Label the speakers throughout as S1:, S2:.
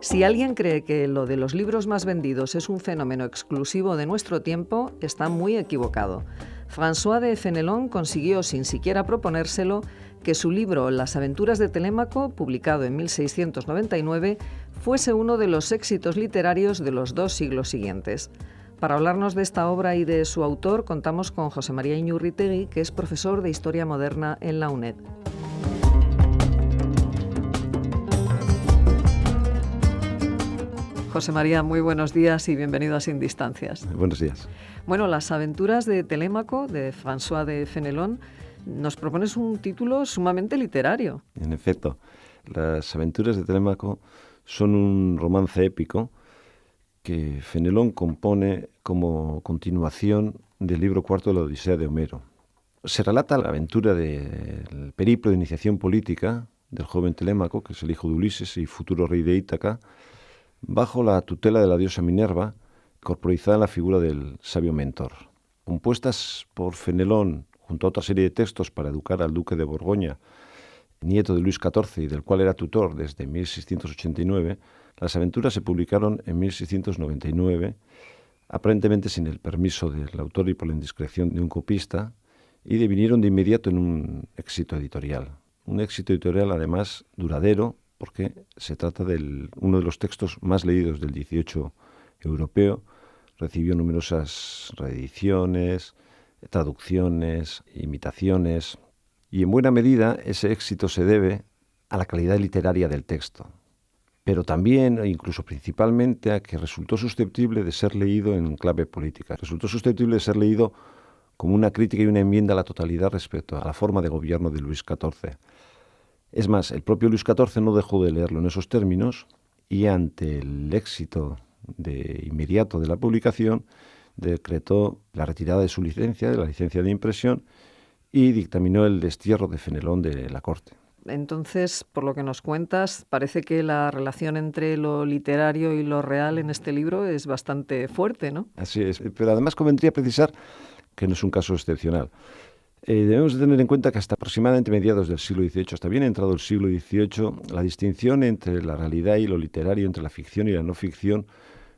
S1: Si alguien cree que lo de los libros más vendidos es un fenómeno exclusivo de nuestro tiempo, está muy equivocado. François de Fenelon consiguió, sin siquiera proponérselo, que su libro Las aventuras de Telémaco, publicado en 1699, fuese uno de los éxitos literarios de los 2 siglos siguientes. Para hablarnos de esta obra y de su autor, contamos con José María Iñurritegui, que es profesor de Historia Moderna en la UNED. José María, muy buenos días y bienvenido a Sin Distancias.
S2: Buenos días.
S1: Bueno, Las aventuras de Telémaco, de François de Fenelon, nos propones un título sumamente literario.
S2: En efecto, Las aventuras de Telémaco son un romance épico que Fenelon compone como continuación del libro cuarto de la Odisea de Homero. Se relata la aventura del periplo de iniciación política del joven Telémaco, que es el hijo de Ulises y futuro rey de Ítaca, bajo la tutela de la diosa Minerva, corporizada en la figura del sabio mentor. Compuestas por Fenelon junto a otra serie de textos para educar al duque de Borgoña, nieto de Luis XIV y del cual era tutor desde 1689, las aventuras se publicaron en 1699, aparentemente sin el permiso del autor y por la indiscreción de un copista, y devinieron de inmediato en un éxito editorial. Un éxito editorial además duradero, porque se trata de uno de los textos más leídos del XVIII europeo. Recibió numerosas reediciones, traducciones, imitaciones, y en buena medida ese éxito se debe a la calidad literaria del texto, pero también, e incluso principalmente, a que resultó susceptible de ser leído en clave política. Resultó susceptible de ser leído como una crítica y una enmienda a la totalidad respecto a la forma de gobierno de Luis XIV. Es más, el propio Luis XIV no dejó de leerlo en esos términos y ante el éxito inmediato de la publicación decretó la retirada de su licencia, de la licencia de impresión, y dictaminó el destierro de Fenelon de la corte.
S1: Entonces, por lo que nos cuentas, parece que la relación entre lo literario y lo real en este libro es bastante fuerte, ¿no?
S2: Así es, pero además convendría precisar que no es un caso excepcional. Debemos de tener en cuenta que hasta aproximadamente mediados del siglo XVIII, hasta bien entrado el siglo XVIII, la distinción entre la realidad y lo literario, entre la ficción y la no ficción,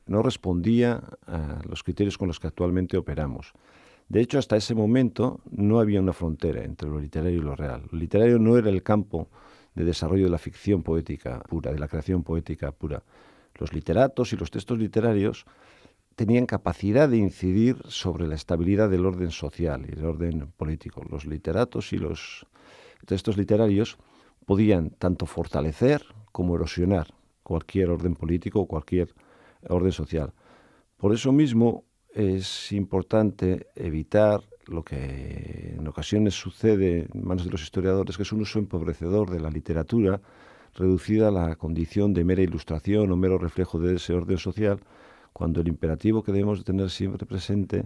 S2: no respondía a los criterios con los que actualmente operamos. De hecho, hasta ese momento no había una frontera entre lo literario y lo real. Lo literario no era el campo de desarrollo de la ficción poética pura, de la creación poética pura. Los literatos y los textos literarios tenían capacidad de incidir sobre la estabilidad del orden social y del orden político. Los literatos y los textos literarios podían tanto fortalecer como erosionar cualquier orden político o cualquier orden social. Por eso mismo es importante evitar lo que en ocasiones sucede en manos de los historiadores, que es un uso empobrecedor de la literatura, reducida a la condición de mera ilustración o mero reflejo de ese orden social, cuando el imperativo que debemos tener siempre presente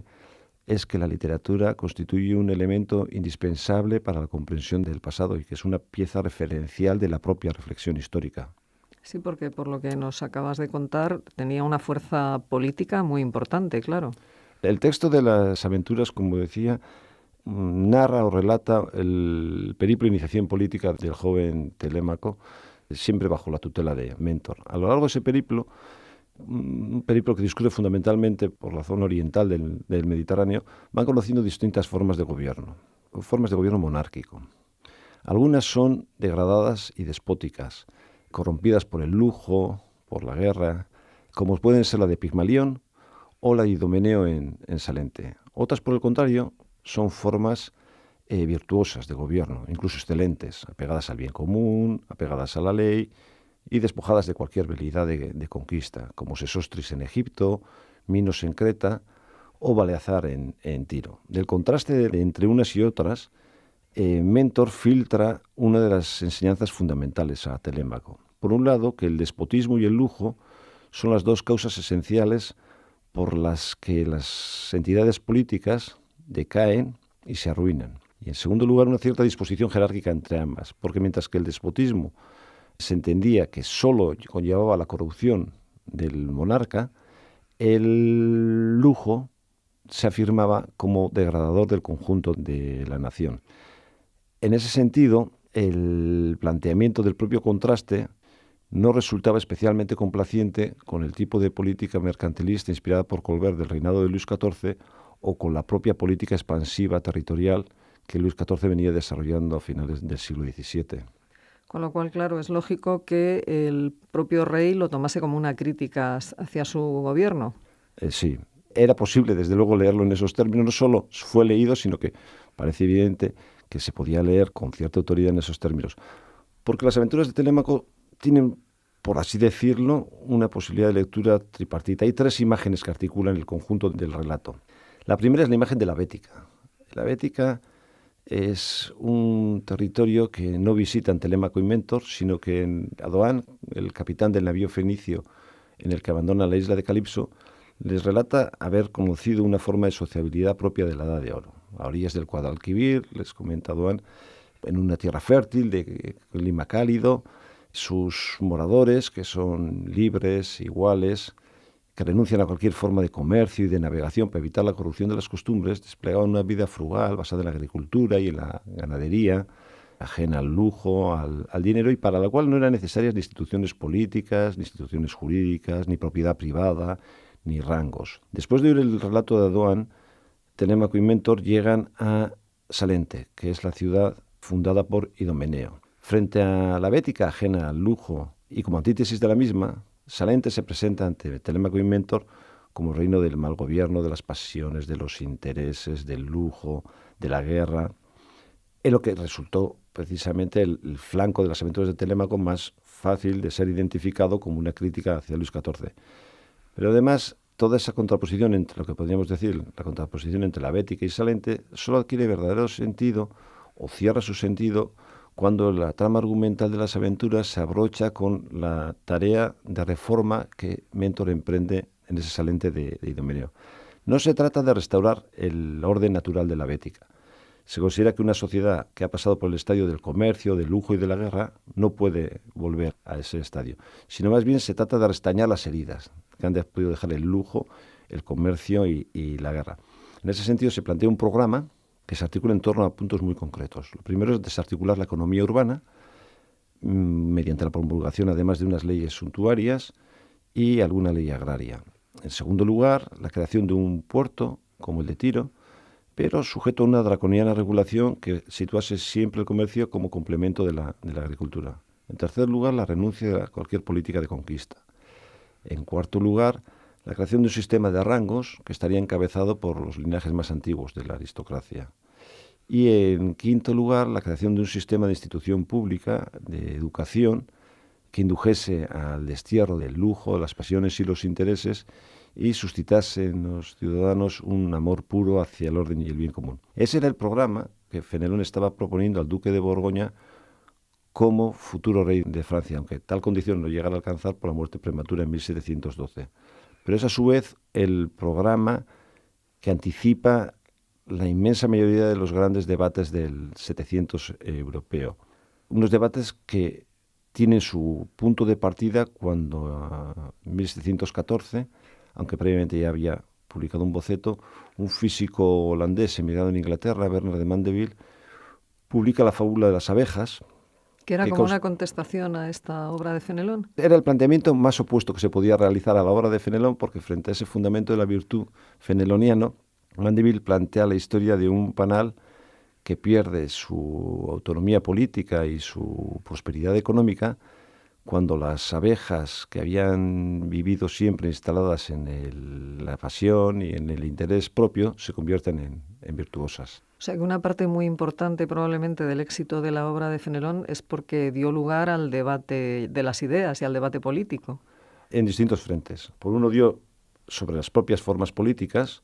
S2: es que la literatura constituye un elemento indispensable para la comprensión del pasado y que es una pieza referencial de la propia reflexión histórica.
S1: Sí, porque por lo que nos acabas de contar, tenía una fuerza política muy importante, claro.
S2: El texto de Las aventuras, como decía, narra o relata el periplo de iniciación política del joven Telémaco, siempre bajo la tutela de Mentor. A lo largo de ese periplo, un periplo que discurre fundamentalmente por la zona oriental del Mediterráneo, van conociendo distintas formas de gobierno monárquico. Algunas son degradadas y despóticas, corrompidas por el lujo, por la guerra, como pueden ser la de Pigmalión o la de Idomeneo en Salente. Otras, por el contrario, son formas virtuosas de gobierno, incluso excelentes, apegadas al bien común, apegadas a la ley y despojadas de cualquier velidad de conquista, como Sesostris en Egipto, Minos en Creta o Baleazar en Tiro. Del contraste entre unas y otras, Mentor filtra una de las enseñanzas fundamentales a Telémaco. Por un lado, que el despotismo y el lujo son las dos causas esenciales por las que las entidades políticas decaen y se arruinan. Y en segundo lugar, una cierta disposición jerárquica entre ambas, porque mientras que el despotismo se entendía que solo conllevaba la corrupción del monarca, el lujo se afirmaba como degradador del conjunto de la nación. En ese sentido, el planteamiento del propio contraste no resultaba especialmente complaciente con el tipo de política mercantilista inspirada por Colbert del reinado de Luis XIV o con la propia política expansiva territorial que Luis XIV venía desarrollando a finales del siglo XVII.
S1: Con lo cual, claro, es lógico que el propio rey lo tomase como una crítica hacia su gobierno.
S2: Sí, era posible desde luego leerlo en esos términos, no solo fue leído, sino que parece evidente que se podía leer con cierta autoridad en esos términos. Porque las aventuras de Telémaco tienen, por así decirlo, una posibilidad de lectura tripartita. Hay 3 imágenes que articulan el conjunto del relato. La primera es la imagen de la Bética. La Bética es un territorio que no visitan Telémaco y Mentor, sino que en Adoán, el capitán del navío fenicio en el que abandona la isla de Calipso, les relata haber conocido una forma de sociabilidad propia de la Edad de Oro. A orillas del Guadalquivir, les comenta Adoán, en una tierra fértil, de clima cálido, sus moradores, que son libres, iguales, que renuncian a cualquier forma de comercio y de navegación para evitar la corrupción de las costumbres, desplegaban una vida frugal basada en la agricultura y en la ganadería, ajena al lujo, al dinero, y para la cual no eran necesarias ni instituciones políticas, ni instituciones jurídicas, ni propiedad privada, ni rangos. Después de oír el relato de Adoán, Telémaco y Mentor llegan a Salente, que es la ciudad fundada por Idomeneo. Frente a la Bética, ajena al lujo, y como antítesis de la misma, Salente se presenta ante Telémaco y Mentor como reino del mal gobierno, de las pasiones, de los intereses, del lujo, de la guerra, en lo que resultó precisamente el flanco de las aventuras de Telémaco más fácil de ser identificado como una crítica hacia Luis XIV. Pero además, toda esa contraposición entre lo que podríamos decir, la contraposición entre la Bética y Salente, solo adquiere verdadero sentido o cierra su sentido cuando la trama argumental de las aventuras se abrocha con la tarea de reforma que Mentor emprende en ese Salente de Idomeneo. No se trata de restaurar el orden natural de la Bética. Se considera que una sociedad que ha pasado por el estadio del comercio, del lujo y de la guerra no puede volver a ese estadio, sino más bien se trata de restañar las heridas que han podido dejar el lujo, el comercio y la guerra. En ese sentido se plantea un programa que se articula en torno a puntos muy concretos. Lo primero es desarticular la economía urbana mediante la promulgación, además de unas leyes suntuarias y alguna ley agraria. En segundo lugar, la creación de un puerto, como el de Tiro, pero sujeto a una draconiana regulación que situase siempre el comercio como complemento de la agricultura. En tercer lugar, la renuncia a cualquier política de conquista. En cuarto lugar, la creación de un sistema de rangos que estaría encabezado por los linajes más antiguos de la aristocracia. Y en quinto lugar, la creación de un sistema de institución pública, de educación, que indujese al destierro del lujo, las pasiones y los intereses y suscitase en los ciudadanos un amor puro hacia el orden y el bien común. Ese era el programa que Fenelón estaba proponiendo al duque de Borgoña como futuro rey de Francia, aunque tal condición no llegara a alcanzar por la muerte prematura en 1712. Pero es a su vez el programa que anticipa la inmensa mayoría de los grandes debates del 700 europeo. Unos debates que tienen su punto de partida cuando en 1714, aunque previamente ya había publicado un boceto, un físico holandés emigrado en Inglaterra, Bernard de Mandeville, publica la fábula de las abejas.
S1: Que era como una contestación a esta obra de Fenelón.
S2: Era el planteamiento más opuesto que se podía realizar a la obra de Fenelón, porque frente a ese fundamento de la virtud feneloniano, Mandeville plantea la historia de un panal que pierde su autonomía política y su prosperidad económica cuando las abejas que habían vivido siempre instaladas en la pasión y en el interés propio se convierten en virtuosas.
S1: O sea que una parte muy importante probablemente del éxito de la obra de Fenelón es porque dio lugar al debate de las ideas y al debate político.
S2: En distintos frentes. Por uno dio sobre las propias formas políticas.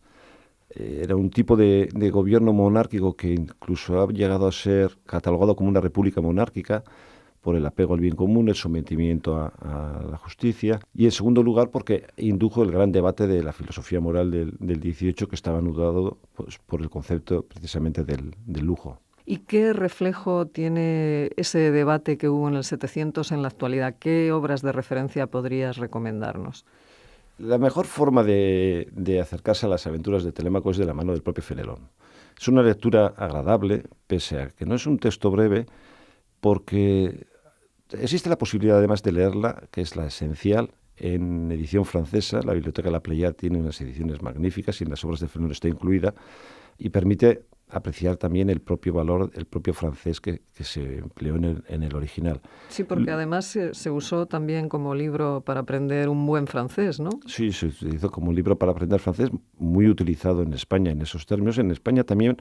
S2: Era un tipo de gobierno monárquico que incluso ha llegado a ser catalogado como una república monárquica por el apego al bien común, el sometimiento a la justicia, y en segundo lugar porque indujo el gran debate de la filosofía moral del 18 que estaba anudado pues, por el concepto precisamente del lujo.
S1: ¿Y qué reflejo tiene ese debate que hubo en el 700 en la actualidad? ¿Qué obras de referencia podrías recomendarnos?
S2: La mejor forma de acercarse a las aventuras de Telémaco es de la mano del propio Fenelón. Es una lectura agradable, pese a que no es un texto breve, porque Existe la posibilidad además de leerla, que es la esencial, en edición francesa. La Biblioteca La Pléiade tiene unas ediciones magníficas y en las obras de Fenelon está incluida y permite apreciar también el propio valor, el propio francés que se empleó en el original.
S1: Sí, porque además se usó también como libro para aprender un buen francés, ¿no?
S2: Sí, se utilizó como libro para aprender francés, muy utilizado en España en esos términos. En España también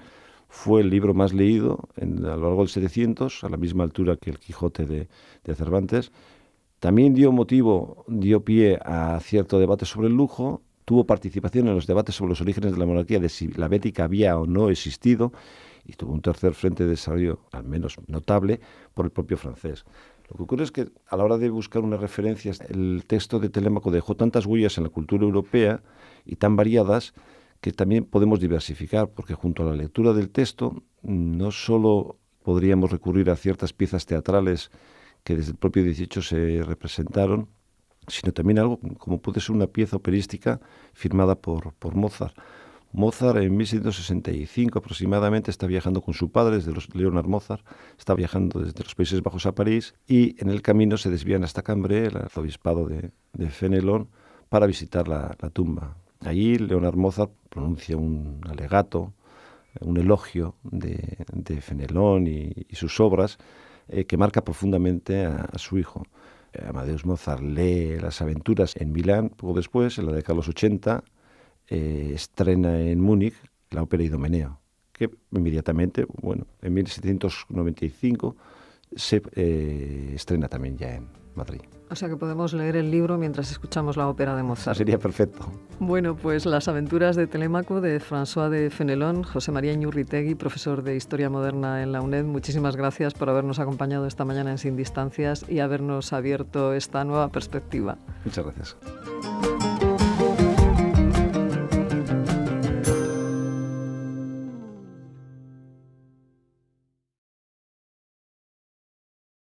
S2: fue el libro más leído a lo largo del 700, a la misma altura que el Quijote de Cervantes. También dio pie a cierto debate sobre el lujo, tuvo participación en los debates sobre los orígenes de la monarquía, de si la bética había o no existido, y tuvo un tercer frente de desarrollo, al menos notable, por el propio francés. Lo que ocurre es que a la hora de buscar unas referencias, el texto de Telémaco dejó tantas huellas en la cultura europea y tan variadas que también podemos diversificar, porque junto a la lectura del texto no solo podríamos recurrir a ciertas piezas teatrales que desde el propio 18 se representaron, sino también algo como puede ser una pieza operística firmada por Mozart. Mozart en 1665 aproximadamente está viajando con su padre, Leonard Mozart, está viajando desde los Países Bajos a París y en el camino se desvían hasta Cambrai, el arzobispado de Fenelon, para visitar la tumba. Allí Leonard Mozart pronuncia un alegato, un elogio de Fenelon y sus obras, que marca profundamente a su hijo. Amadeus Mozart lee Las aventuras en Milán, poco después, en la década de los 80, estrena en Múnich la ópera Idomeneo, que inmediatamente, en 1795, se estrena también ya en Madrid.
S1: O sea que podemos leer el libro mientras escuchamos la ópera de Mozart.
S2: Sería perfecto.
S1: Bueno, pues Las aventuras de Telémaco de François de Fenelon. José María Iñurritegui, profesor de Historia Moderna en la UNED, muchísimas gracias por habernos acompañado esta mañana en Sin Distancias y habernos abierto esta nueva perspectiva.
S2: Muchas gracias.